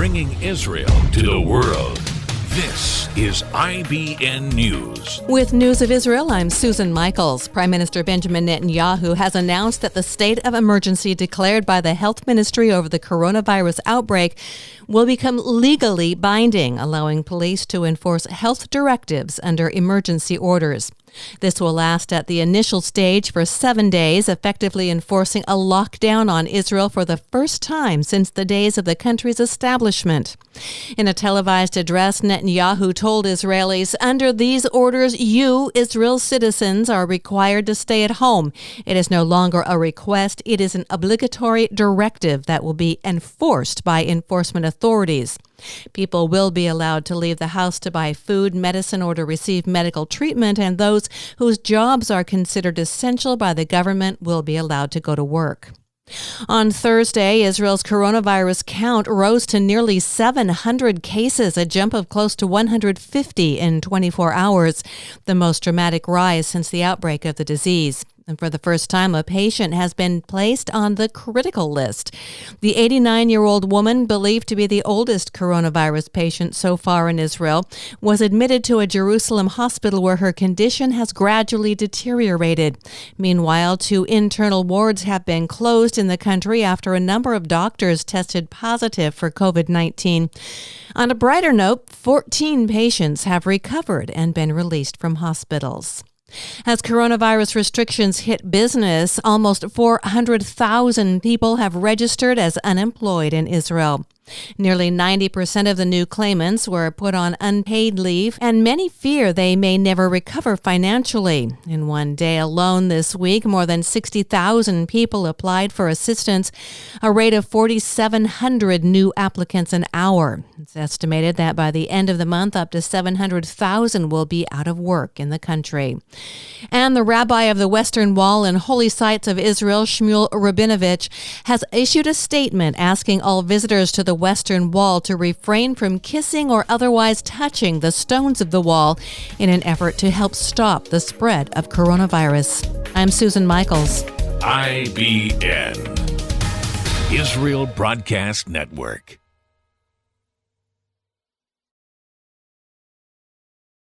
bringing Israel to the world. This is IBN News. With News of Israel, I'm Susan Michaels. Prime Minister Benjamin Netanyahu has announced that the state of emergency declared by the Health Ministry over the coronavirus outbreak will become legally binding, allowing police to enforce health directives under emergency orders. This will last at the initial stage for 7 days, effectively enforcing a lockdown on Israel for the first time since the days of the country's establishment. In a televised address, Netanyahu told Israelis, "Under these orders, you, Israel's citizens, are required to stay at home. It is no longer a request. It is an obligatory directive that will be enforced by enforcement authorities. People will be allowed to leave the house to buy food, medicine, or to receive medical treatment, and those whose jobs are considered essential by the government will be allowed to go to work." On Thursday, Israel's coronavirus count rose to nearly 700 cases, a jump of close to 150 in 24 hours, the most dramatic rise since the outbreak of the disease. And for the first time, a patient has been placed on the critical list. The 89-year-old woman, believed to be the oldest coronavirus patient so far in Israel, was admitted to a Jerusalem hospital where her condition has gradually deteriorated. Meanwhile, 2 internal wards have been closed in the country after a number of doctors tested positive for COVID-19. On a brighter note, 14 patients have recovered and been released from hospitals. As coronavirus restrictions hit business, almost 400,000 people have registered as unemployed in Israel. Nearly 90% of the new claimants were put on unpaid leave, and many fear they may never recover financially. In one day alone this week, more than 60,000 people applied for assistance, a rate of 4,700 new applicants an hour. It's estimated that by the end of the month, up to 700,000 will be out of work in the country. And the rabbi of the Western Wall and Holy Sites of Israel, Shmuel Rabinovich, has issued a statement asking all visitors to the Western Wall to refrain from kissing or otherwise touching the stones of the wall in an effort to help stop the spread of coronavirus. I'm Susan Michaels. IBN, Israel Broadcast Network.